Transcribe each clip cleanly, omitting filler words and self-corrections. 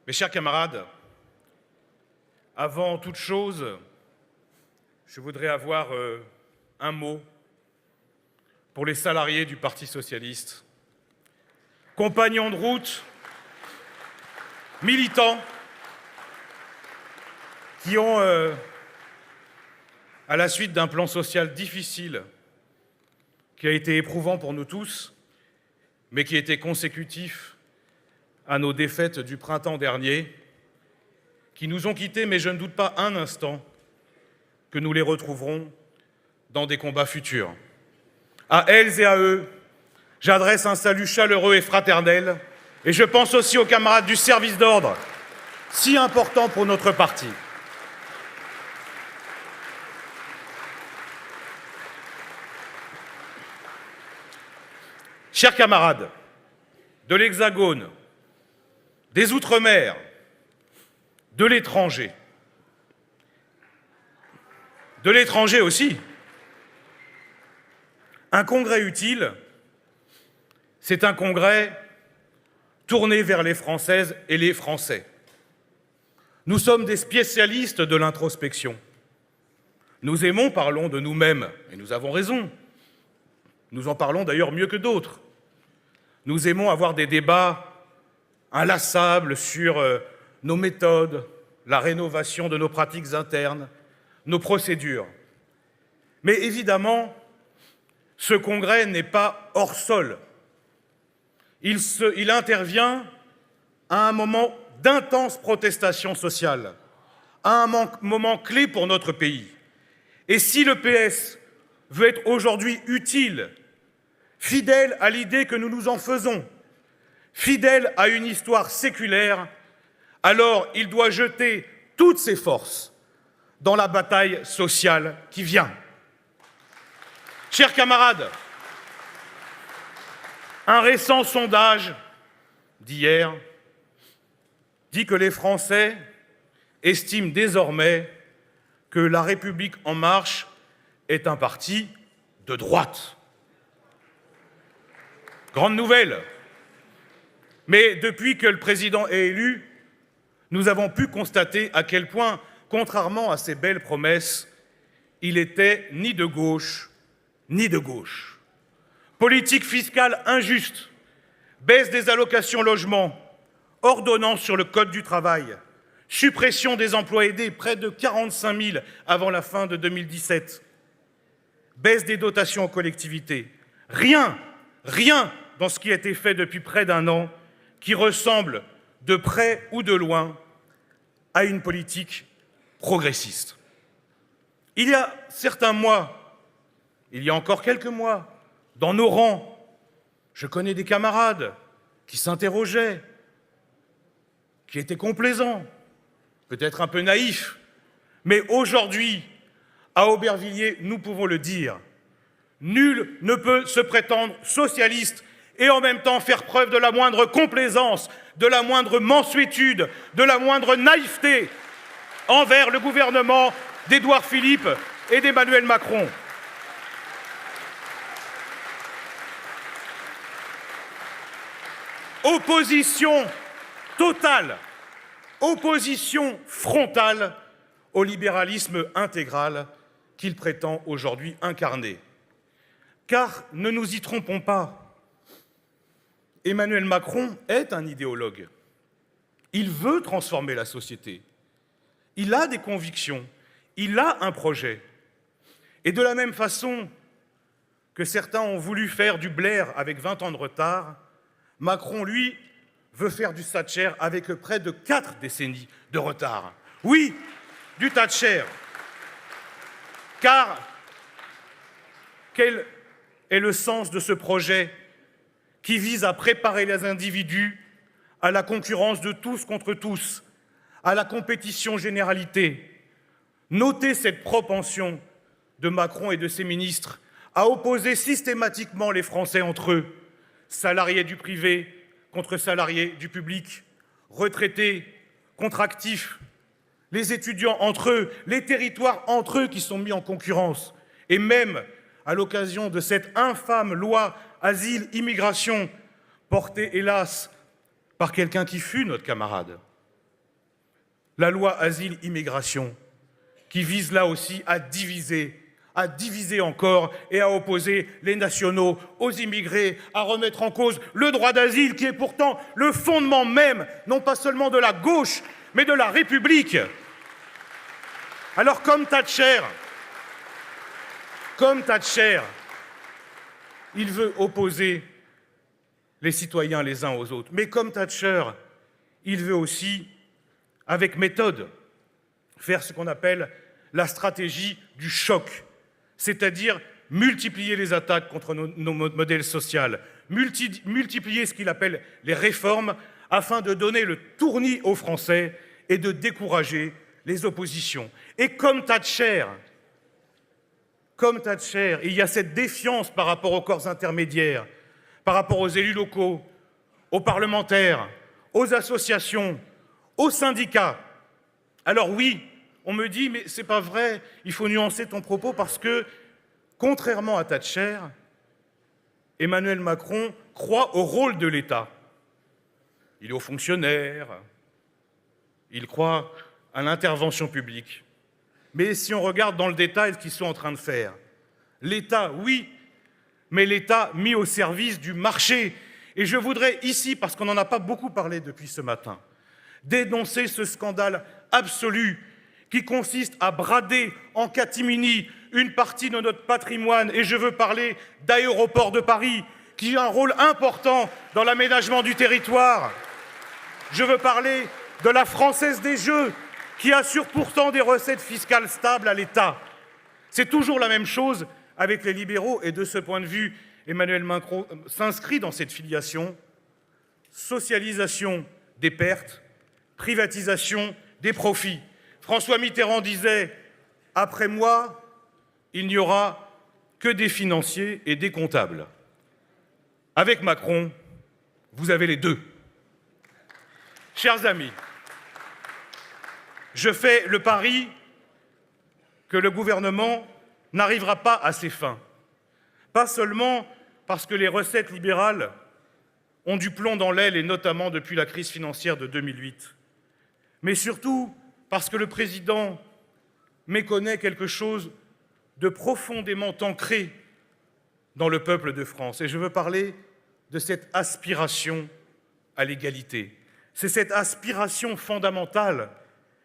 Mes chers camarades, avant toute chose, je voudrais avoir un mot pour les salariés du Parti socialiste, compagnons de route, militants, qui ont, à la suite d'un plan social difficile, qui a été éprouvant pour nous tous, mais qui était consécutif à nos défaites du printemps dernier, qui nous ont quittés, mais je ne doute pas un instant que nous les retrouverons dans des combats futurs. À elles et à eux, j'adresse un salut chaleureux et fraternel, et je pense aussi aux camarades du service d'ordre, si important pour notre parti. Chers camarades de l'Hexagone, des Outre-mer, de l'étranger aussi, un congrès utile, c'est un congrès tourné vers les Françaises et les Français. Nous sommes des spécialistes de l'introspection. Nous aimons, parlons de nous-mêmes, et nous avons raison. Nous en parlons d'ailleurs mieux que d'autres. Nous aimons avoir des débats inlassables sur nos méthodes, la rénovation de nos pratiques internes, nos procédures. Mais évidemment, ce congrès n'est pas hors sol. Il intervient à un moment d'intense protestation sociale, à un moment clé pour notre pays. Et si le PS veut être aujourd'hui utile, fidèle à l'idée que nous nous en faisons, fidèle à une histoire séculaire, alors il doit jeter toutes ses forces dans la bataille sociale qui vient. Chers camarades, un récent sondage d'hier dit que les Français estiment désormais que La République En Marche est un parti de droite. Grande nouvelle. Mais depuis que le président est élu, nous avons pu constater à quel point, contrairement à ses belles promesses, il était ni de gauche, ni de gauche. Politique fiscale injuste, baisse des allocations logement, ordonnance sur le code du travail, suppression des emplois aidés, près de 45 000 avant la fin de 2017, baisse des dotations aux collectivités. Rien dans ce qui a été fait depuis près d'un an qui ressemble de près ou de loin à une politique progressiste. Il y a certains mois, il y a encore quelques mois, dans nos rangs, je connais des camarades qui s'interrogeaient, qui étaient complaisants, peut-être un peu naïfs, mais aujourd'hui, à Aubervilliers, nous pouvons le dire, nul ne peut se prétendre socialiste et en même temps faire preuve de la moindre complaisance, de la moindre mansuétude, de la moindre naïveté envers le gouvernement d'Édouard Philippe et d'Emmanuel Macron. Opposition totale, opposition frontale au libéralisme intégral qu'il prétend aujourd'hui incarner. Car ne nous y trompons pas, Emmanuel Macron est un idéologue. Il veut transformer la société. Il a des convictions. Il a un projet. Et de la même façon que certains ont voulu faire du Blair avec 20 ans de retard, Macron, lui, veut faire du Thatcher avec près de 4 décennies de retard. Oui, du Thatcher. Car quel est le sens de ce projet qui vise à préparer les individus à la concurrence de tous contre tous, à la compétition généralité? Notez cette propension de Macron et de ses ministres à opposer systématiquement les Français entre eux, salariés du privé contre salariés du public, retraités contre actifs, les étudiants entre eux, les territoires entre eux qui sont mis en concurrence, et même à l'occasion de cette infâme loi Asile-Immigration, portée hélas par quelqu'un qui fut notre camarade, la loi Asile-Immigration, qui vise là aussi à diviser encore et à opposer les nationaux aux immigrés, à remettre en cause le droit d'asile qui est pourtant le fondement même, non pas seulement de la gauche, mais de la République. Alors comme Thatcher, il veut opposer les citoyens les uns aux autres. Mais comme Thatcher, il veut aussi, avec méthode, faire ce qu'on appelle la stratégie du choc, c'est-à-dire multiplier les attaques contre nos modèles sociaux, multiplier ce qu'il appelle les réformes, afin de donner le tournis aux Français et de décourager les oppositions. Et comme Thatcher, il y a cette défiance par rapport aux corps intermédiaires, par rapport aux élus locaux, aux parlementaires, aux associations, aux syndicats. Alors oui, on me dit, mais c'est pas vrai, il faut nuancer ton propos parce que, contrairement à Thatcher, Emmanuel Macron croit au rôle de l'État. Il est aux fonctionnaires, il croit à l'intervention publique. Mais si on regarde dans le détail ce qu'ils sont en train de faire, l'État, oui, mais l'État mis au service du marché. Et je voudrais ici, parce qu'on n'en a pas beaucoup parlé depuis ce matin, dénoncer ce scandale absolu qui consiste à brader en catimini une partie de notre patrimoine. Et je veux parler d'Aéroports de Paris, qui a un rôle important dans l'aménagement du territoire. Je veux parler de la Française des Jeux, qui assure pourtant des recettes fiscales stables à l'État. C'est toujours la même chose avec les libéraux, et de ce point de vue, Emmanuel Macron s'inscrit dans cette filiation. Socialisation des pertes, privatisation des profits. François Mitterrand disait « Après moi, il n'y aura que des financiers et des comptables ». Avec Macron, vous avez les deux. Chers amis, je fais le pari que le gouvernement n'arrivera pas à ses fins. Pas seulement parce que les recettes libérales ont du plomb dans l'aile, et notamment depuis la crise financière de 2008, mais surtout parce que le président méconnaît quelque chose de profondément ancré dans le peuple de France. Et je veux parler de cette aspiration à l'égalité. C'est cette aspiration fondamentale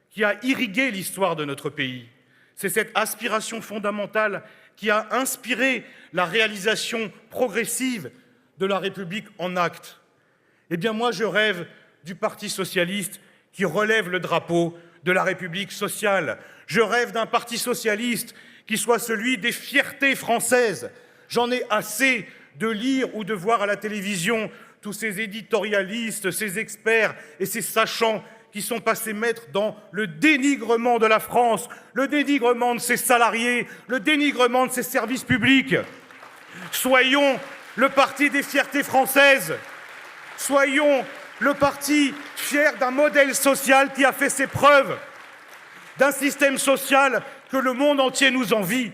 qui a irrigué l'histoire de notre pays. C'est cette aspiration fondamentale qui a inspiré la réalisation progressive de la République en actes. Eh bien, moi, je rêve du Parti socialiste qui relève le drapeau de la République sociale. Je rêve d'un Parti socialiste qui soit celui des fiertés françaises. J'en ai assez de lire ou de voir à la télévision tous ces éditorialistes, ces experts et ces sachants qui sont passés maîtres dans le dénigrement de la France, le dénigrement de ses salariés, le dénigrement de ses services publics. Soyons le parti des fiertés françaises, soyons le parti fier d'un modèle social qui a fait ses preuves, d'un système social que le monde entier nous envie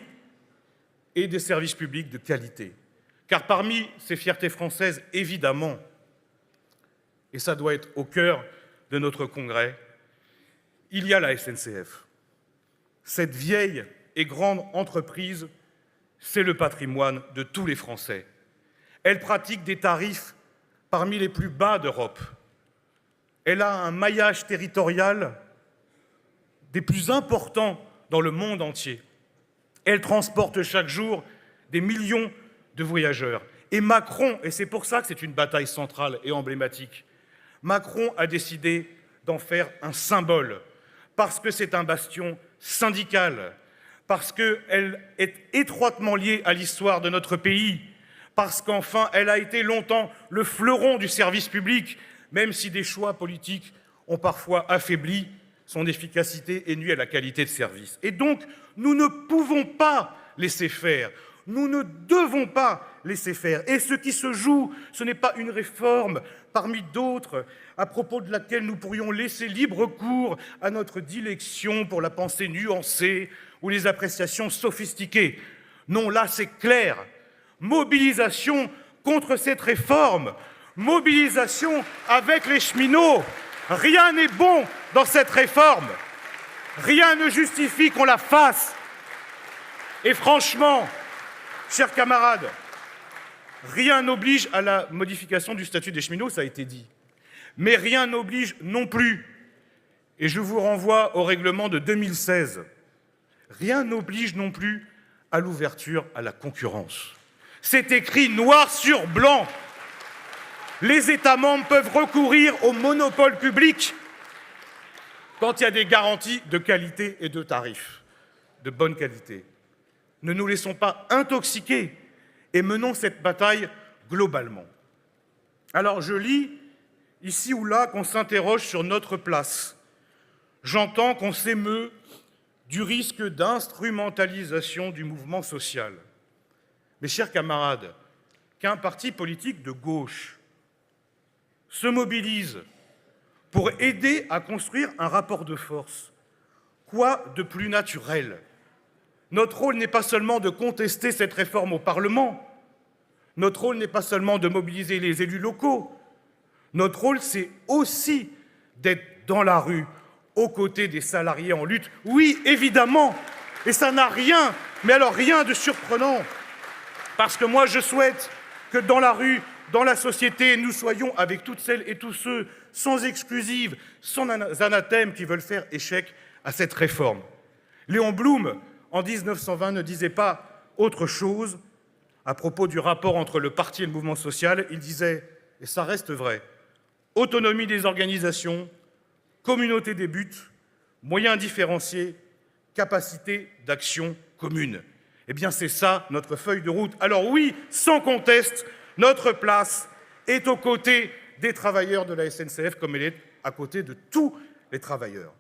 et des services publics de qualité. Car parmi ces fiertés françaises, évidemment, et ça doit être au cœur de notre congrès, il y a la SNCF. Cette vieille et grande entreprise, c'est le patrimoine de tous les Français. Elle pratique des tarifs parmi les plus bas d'Europe. Elle a un maillage territorial des plus importants dans le monde entier. Elle transporte chaque jour des millions de voyageurs. Et Macron, et c'est pour ça que c'est une bataille centrale et emblématique, Macron a décidé d'en faire un symbole, parce que c'est un bastion syndical, parce qu'elle est étroitement liée à l'histoire de notre pays, parce qu'enfin, elle a été longtemps le fleuron du service public, même si des choix politiques ont parfois affaibli son efficacité et nuit à la qualité de service. Et donc, nous ne pouvons pas laisser faire. Nous ne devons pas laisser faire. Et ce qui se joue, ce n'est pas une réforme parmi d'autres à propos de laquelle nous pourrions laisser libre cours à notre dilection pour la pensée nuancée ou les appréciations sophistiquées. Non, là, c'est clair. Mobilisation contre cette réforme. Mobilisation avec les cheminots. Rien n'est bon dans cette réforme. Rien ne justifie qu'on la fasse. Et franchement, chers camarades, rien n'oblige à la modification du statut des cheminots, ça a été dit. Mais rien n'oblige non plus, et je vous renvoie au règlement de 2016, rien n'oblige non plus à l'ouverture à la concurrence. C'est écrit noir sur blanc. Les États membres peuvent recourir au monopole public quand il y a des garanties de qualité et de tarifs, de bonne qualité. Ne nous laissons pas intoxiquer et menons cette bataille globalement. Alors je lis ici ou là qu'on s'interroge sur notre place. J'entends qu'on s'émeut du risque d'instrumentalisation du mouvement social. Mes chers camarades, qu'un parti politique de gauche se mobilise pour aider à construire un rapport de force, quoi de plus naturel? Notre rôle n'est pas seulement de contester cette réforme au Parlement, notre rôle n'est pas seulement de mobiliser les élus locaux, notre rôle c'est aussi d'être dans la rue, aux côtés des salariés en lutte. Oui, évidemment, et ça n'a rien, mais alors rien de surprenant, parce que moi je souhaite que dans la rue, dans la société, nous soyons avec toutes celles et tous ceux, sans exclusive, sans anathème, qui veulent faire échec à cette réforme. Léon Blum, en 1920, ne disait pas autre chose à propos du rapport entre le parti et le mouvement social. Il disait, et ça reste vrai, autonomie des organisations, communauté des buts, moyens différenciés, capacité d'action commune. Eh bien, c'est ça notre feuille de route. Alors oui, sans conteste, notre place est aux côtés des travailleurs de la SNCF comme elle est à côté de tous les travailleurs.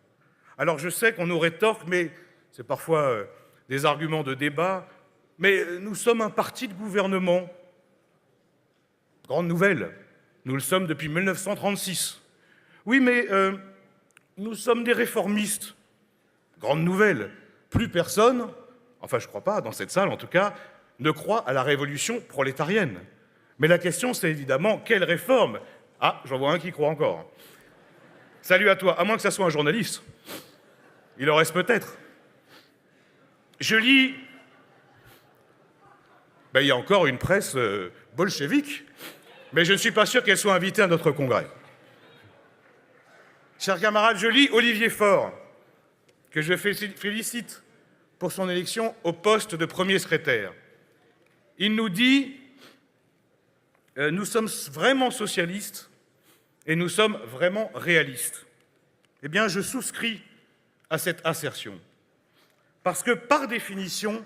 Alors je sais qu'on aurait tort, mais c'est parfois des arguments de débat, mais nous sommes un parti de gouvernement. Grande nouvelle, nous le sommes depuis 1936. Oui, mais nous sommes des réformistes. Grande nouvelle, plus personne, enfin je ne crois pas, dans cette salle en tout cas, ne croit à la révolution prolétarienne. Mais la question, c'est évidemment, quelle réforme? Ah, j'en vois un qui croit encore. Salut à toi, à moins que ça soit un journaliste. Il en reste peut-être. Je lis... il y a encore une presse bolchevique, mais je ne suis pas sûr qu'elle soit invitée à notre congrès. Chers camarades, je lis Olivier Faure, que je félicite pour son élection au poste de premier secrétaire. Il nous dit « Nous sommes vraiment socialistes et nous sommes vraiment réalistes ». Eh bien, je souscris à cette assertion. Parce que, par définition,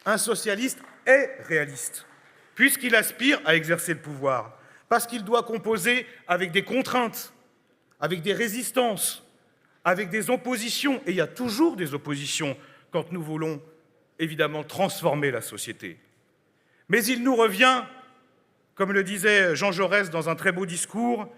un socialiste est réaliste, puisqu'il aspire à exercer le pouvoir, parce qu'il doit composer avec des contraintes, avec des résistances, avec des oppositions, et il y a toujours des oppositions quand nous voulons évidemment transformer la société. Mais il nous revient, comme le disait Jean Jaurès dans un très beau discours,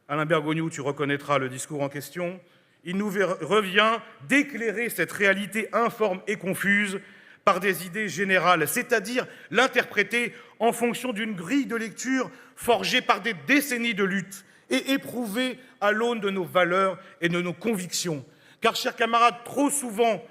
Alain Bergogneau, tu reconnaîtras le discours en question, il nous revient d'éclairer cette réalité informe et confuse par des idées générales, c'est-à-dire l'interpréter en fonction d'une grille de lecture forgée par des décennies de lutte et éprouvée à l'aune de nos valeurs et de nos convictions. Car, chers camarades, trop souvent,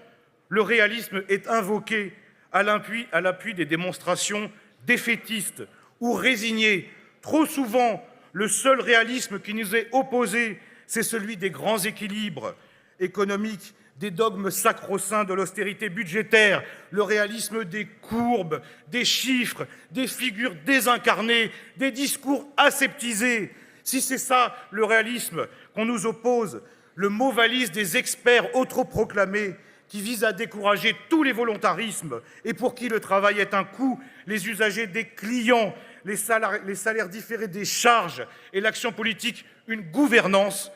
le réalisme est invoqué à l'appui des démonstrations défaitistes ou résignées. Trop souvent, le seul réalisme qui nous est opposé, c'est celui des grands équilibres économiques, des dogmes sacro-saints de l'austérité budgétaire, le réalisme des courbes, des chiffres, des figures désincarnées, des discours aseptisés. Si c'est ça le réalisme qu'on nous oppose, le mot valise des experts autoproclamés qui visent à décourager tous les volontarismes et pour qui le travail est un coût, les usagers des clients, les salaires différés des charges et l'action politique une gouvernance,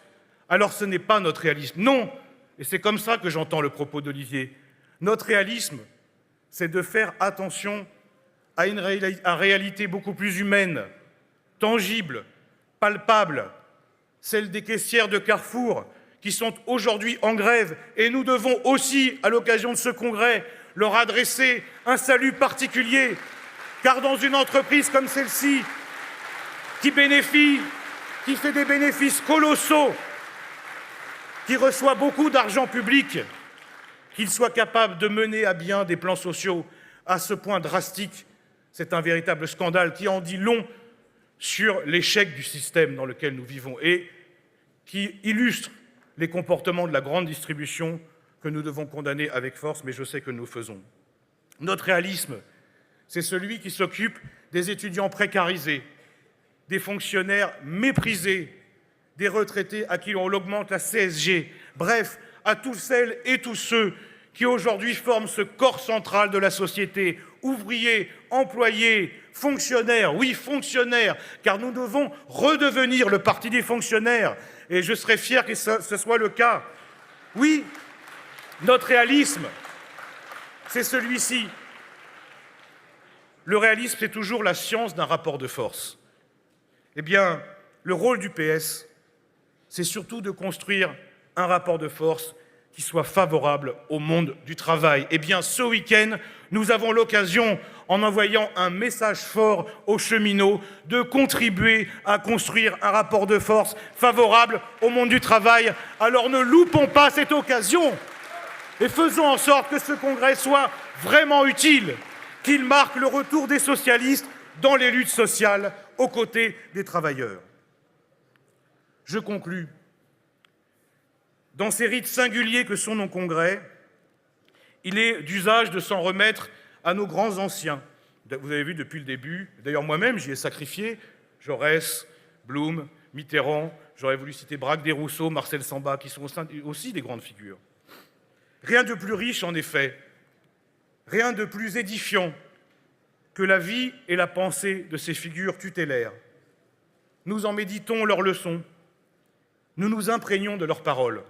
alors ce n'est pas notre réalisme. Non, et c'est comme ça que j'entends le propos d'Olivier. Notre réalisme, c'est de faire attention à une réalité beaucoup plus humaine, tangible, palpable, celle des caissières de Carrefour qui sont aujourd'hui en grève. Et nous devons aussi, à l'occasion de ce congrès, leur adresser un salut particulier, car dans une entreprise comme celle-ci, qui bénéficie qui fait des bénéfices colossaux, qui reçoit beaucoup d'argent public, qu'il soit capable de mener à bien des plans sociaux à ce point drastique, c'est un véritable scandale qui en dit long sur l'échec du système dans lequel nous vivons et qui illustre les comportements de la grande distribution que nous devons condamner avec force, mais je sais que nous le faisons. Notre réalisme, c'est celui qui s'occupe des étudiants précarisés, des fonctionnaires méprisés, des retraités à qui on augmente la CSG, bref, à toutes celles et tous ceux qui aujourd'hui forment ce corps central de la société, ouvriers, employés, fonctionnaires, oui, fonctionnaires, car nous devons redevenir le parti des fonctionnaires, et je serais fier que ce soit le cas. Oui, notre réalisme, c'est celui-ci. Le réalisme, c'est toujours la science d'un rapport de force. Eh bien, le rôle du PS, c'est surtout de construire un rapport de force qui soit favorable au monde du travail. Eh bien, ce week-end, nous avons l'occasion, en envoyant un message fort aux cheminots, de contribuer à construire un rapport de force favorable au monde du travail. Alors ne loupons pas cette occasion et faisons en sorte que ce congrès soit vraiment utile, qu'il marque le retour des socialistes dans les luttes sociales aux côtés des travailleurs. Je conclus. Dans ces rites singuliers que sont nos congrès, il est d'usage de s'en remettre à nos grands anciens. Vous avez vu depuis le début, d'ailleurs moi-même j'y ai sacrifié, Jaurès, Blum, Mitterrand, j'aurais voulu citer Braque des Rousseau, Marcel Samba, qui sont aussi des grandes figures. Rien de plus riche en effet, rien de plus édifiant que la vie et la pensée de ces figures tutélaires. Nous en méditons leurs leçons, nous nous imprégnons de leurs paroles.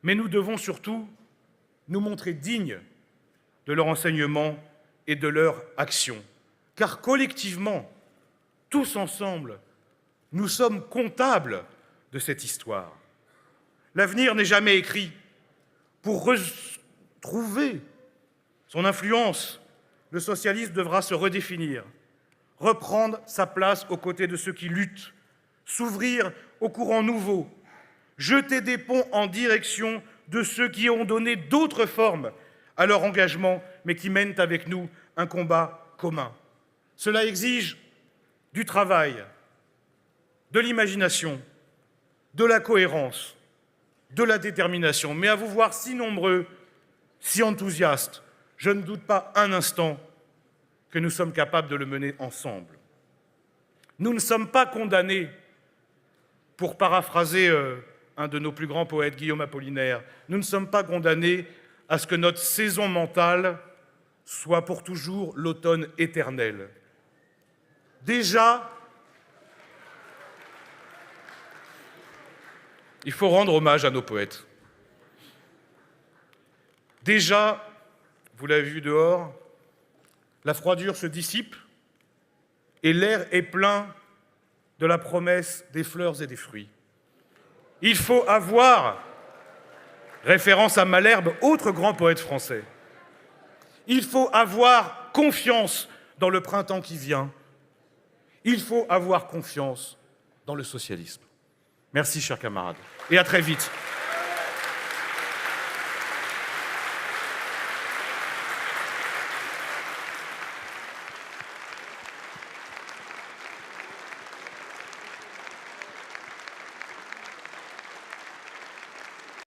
Mais nous devons surtout nous montrer dignes de leur enseignement et de leur action. Car collectivement, tous ensemble, nous sommes comptables de cette histoire. L'avenir n'est jamais écrit. Pour retrouver son influence, le socialisme devra se redéfinir, reprendre sa place aux côtés de ceux qui luttent, s'ouvrir aux courants nouveaux, jeter des ponts en direction de ceux qui ont donné d'autres formes à leur engagement, mais qui mènent avec nous un combat commun. Cela exige du travail, de l'imagination, de la cohérence, de la détermination. Mais à vous voir si nombreux, si enthousiastes, je ne doute pas un instant que nous sommes capables de le mener ensemble. Nous ne sommes pas condamnés, pour paraphraser un de nos plus grands poètes, Guillaume Apollinaire, nous ne sommes pas condamnés à ce que notre saison mentale soit pour toujours l'automne éternel. Déjà, il faut rendre hommage à nos poètes. Déjà, vous l'avez vu dehors, la froidure se dissipe et l'air est plein de la promesse des fleurs et des fruits. Il faut avoir, référence à Malherbe, autre grand poète français, il faut avoir confiance dans le printemps qui vient. Il faut avoir confiance dans le socialisme. Merci, chers camarades, et à très vite.